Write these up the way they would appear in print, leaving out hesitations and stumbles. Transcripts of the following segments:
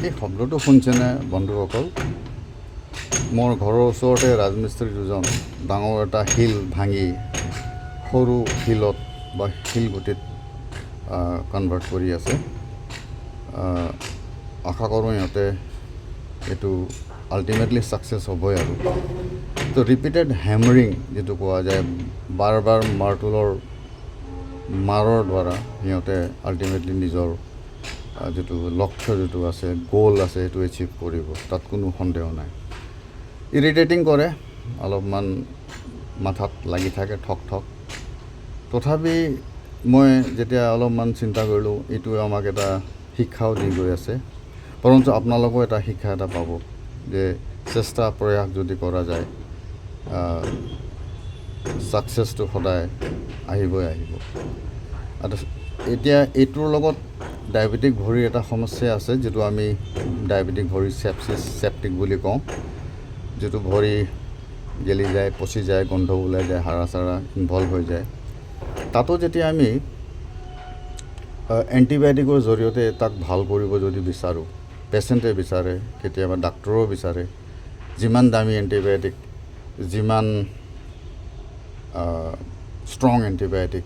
এই শব্দটো শুনিছেনে বন্ধুসকল? মোৰ ঘৰৰ ওচৰতে ৰাজমিস্ত্ৰী দুজন ডাঙৰ এটা শিল ভাঙি সৰু শিলত বা শিলগুটিত কনভাৰ্ট কৰি আছে। আশা কৰোঁ সিহঁতে এইটো আল্টিমেটলি ছাকচেছ হ'বই। আৰু তো ৰিপিটেড হেমাৰিং যিটো কোৱা যায়, বাৰ বাৰ মাৰৰ দ্বাৰা সিহঁতে আল্টিমেটলি নিজৰ যিটো লক্ষ্য যিটো আছে, গ'ল আছে, সেইটো এচিভ কৰিব, তাত কোনো সন্দেহ নাই। ইৰিটেটিং কৰে, অলপমান মাথাত লাগি থাকে ঠক ঠক। তথাপি মই যেতিয়া অলপমান চিন্তা কৰিলোঁ, এইটোৱে আমাক এটা শিক্ষাও দি গৈ আছে। পৰঞ্চ আপোনালোকেও এটা শিক্ষা এটা পাব যে চেষ্টা প্ৰয়াস যদি কৰা যায়, ছাকচেছটো সদায় আহিবই আহিব। এতিয়া এইটোৰ লগত ডায়েবেটিক ভৰিৰ এটা সমস্যা আছে, যিটো আমি ডায়েবেটিক ভৰি চেপ্টিক বুলি কওঁ, যিটো ভৰি গেলি যায়, পচি যায়, গোন্ধ ওলাই যায়, হাড়া চাৰা ইনভলভ হৈ যায়। তাতো যেতিয়া আমি এণ্টিবায়'টিকৰ জৰিয়তে তাক ভাল কৰিব যদি বিচাৰোঁ, পেচেণ্টে বিচাৰে, কেতিয়াবা ডাক্তৰেও বিচাৰে, যিমান দামী এণ্টিবায়'টিক, যিমান ষ্ট্ৰং এণ্টিবায়'টিক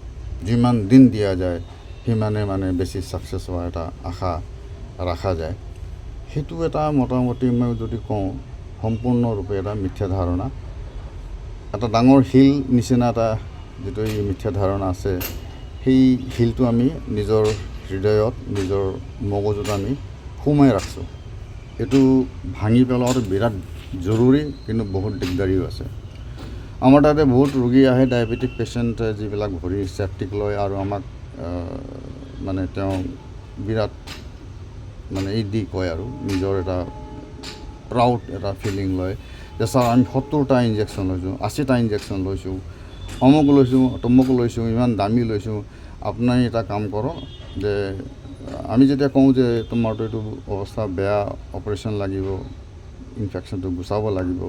যিমান দিন দিয়া যায়, সিমানে বেছি ছাকচেছ হোৱাৰ এটা আশা ৰখা যায়। সেইটো এটা মোটামুটি মই যদি কওঁ সম্পূৰ্ণৰূপে এটা মিথ্যা ধাৰণা। এটা ডাঙৰ শিল নিচিনা এটা যিটো এই মিথ্যা ধাৰণা আছে, সেই শিলটো আমি নিজৰ হৃদয়ত, নিজৰ মগজুত আমি সোমাই ৰাখিছোঁ। এইটো ভাঙি পেলোৱাটো বিৰাট জৰুৰী, কিন্তু বহুত দিগদাৰীও আছে। আমাৰ তাতে বহুত ৰোগী আহে, ডায়েবেটিক পেচেণ্ট, যিবিলাক ভৰি চেপ্টিক লয়, আৰু আমাক তেওঁ বিৰাট এই দি কয় আৰু নিজৰ এটা প্ৰাউড এটা ফিলিং লয় যে ছাৰ, আমি 70টা ইনজেকশ্যন লৈছোঁ, 80টা ইনজেকশ্যন লৈছোঁ, অমুক লৈছোঁ, তমুক লৈছোঁ, ইমান দামী লৈছোঁ। আপুনি এটা কাম কৰক, যে আমি যেতিয়া কওঁ যে তোমাৰতো এইটো অৱস্থা বেয়া, অপাৰেশ্যন লাগিব, ইনফেকশ্যনটো গুচাব লাগিব,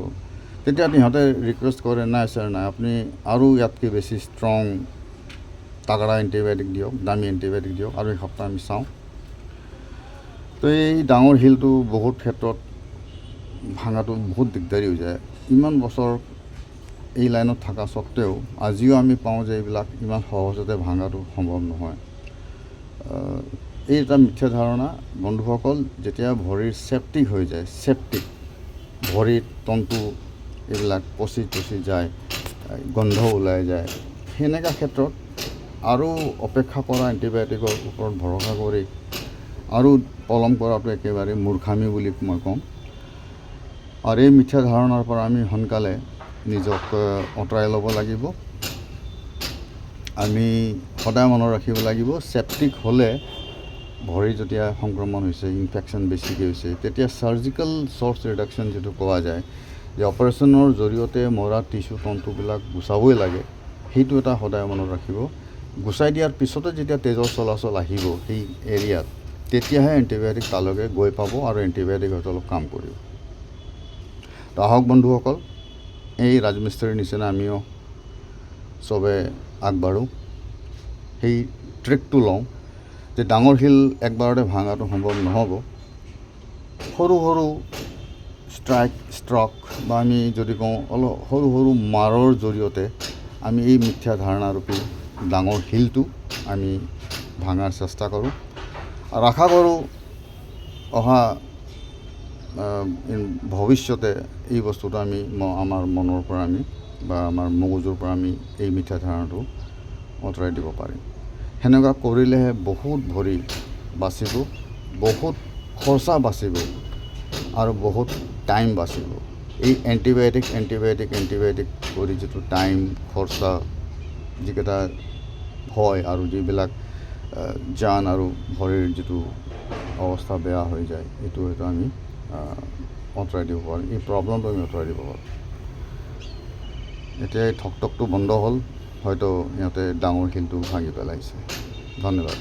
তেতিয়া সিহঁতে ৰিকুৱেষ্ট কৰে, নাই ছাৰ নাই, আপুনি আৰু ইয়াতকৈ বেছি ষ্ট্ৰং তাগৰা এণ্টিবায়'টিক দিয়ক, দামী এণ্টিবায়'টিক দিয়ক, আৰু এসপ্তাহ আমি চাওঁ। তো এই ডাঙৰ শিলটো বহুত ক্ষেত্ৰত ভাঙাটো বহুত দিগদাৰী হৈ যায়। ইমান বছৰ এই লাইনত থকা স্বত্তেও আজিও আমি পাওঁ যে এইবিলাক ইমান সহজতে ভাঙাটো সম্ভৱ নহয়। এই এটা মিথ্যা ধাৰণা বন্ধুসকল। যেতিয়া ভৰিৰ চেপ্টিক হৈ যায়, ভৰিৰ তন্তু এইবিলাক পচি যায়, গোন্ধ ওলাই যায়, সেনেকুৱা ক্ষেত্ৰত আৰু অপেক্ষা কৰা, এণ্টিবায়'টিকৰ ওপৰত ভৰসা কৰি আৰু পলম কৰাটো একেবাৰে মূৰ্খামি বুলি মই ক'ম। আৰু এই মিথ্যা ধাৰণাৰ পৰা আমি সোনকালে নিজক আঁতৰাই ল'ব লাগিব। আমি সদায় মনত ৰাখিব লাগিব, চেপ্টিক হ'লে, ভৰি যেতিয়া সংক্ৰমণ হৈছে, ইনফেকশ্যন বেছিকৈ হৈছে, তেতিয়া চাৰ্জিকেল চৰ্চ ৰিডাকশ্যন যিটো কোৱা যায়, যে অপাৰেশ্যনৰ জৰিয়তে মৰা টিচু তন্তুবিলাক গুচাবই লাগে, সেইটো এটা সদায় মনত ৰাখিব। গুচাই দিয়াৰ পিছতে যেতিয়া তেজৰ চলাচল আহিব সেই এৰিয়াত, তেতিয়াহে এণ্টিবায়'টিক তালৈকে গৈ পাব আৰু এণ্টিবায়'টিক হয়তো অলপ কাম কৰিব। তো আহক বন্ধুসকল, এই ৰাজমিস্ত্ৰীৰ নিচিনা আমিও চবে আগবাঢ়োঁ, সেই ট্ৰিকটো লওঁ যে ডাঙৰ শিল একবাৰতে ভাঙাটো সম্ভৱ নহ'ব। সৰু সৰু ষ্ট্ৰক বা আমি যদি কওঁ অলপ সৰু সৰু মাৰৰ জৰিয়তে আমি এই মিথ্যা ধাৰণাৰূপী ডাঙৰ শিলটো আমি ভাঙাৰ চেষ্টা কৰোঁ। আৰু আশা কৰোঁ অহা ভৱিষ্যতে এই বস্তুটো আমি আমাৰ মনৰ পৰা আমি বা আমাৰ মগজুৰ পৰা আমি এই মিথ্যা ধাৰণাটো আঁতৰাই দিব পাৰিম। সেনেকুৱা কৰিলেহে বহুত ভৰি বাচিব, বহুত খৰচা বাচিব, আৰু বহুত টাইম বাচিব। এই এণ্টিবায়'টিক কৰি যিটো টাইম খৰচা যিকেইটা হয়, আৰু যিবিলাক জান আৰু ভৰিৰ যিটো অৱস্থা বেয়া হৈ যায়, এইটো হয়তো আমি আঁতৰাই দিব পাৰিম, এই প্ৰব্লেমটো আমি আঁতৰাই দিব পাৰোঁ। এতিয়া এই ঠকটো বন্ধ হ'ল, হয়তো সিহঁতে ডাঙৰ শিলটো ভাঙি পেলাইছে। ধন্যবাদ।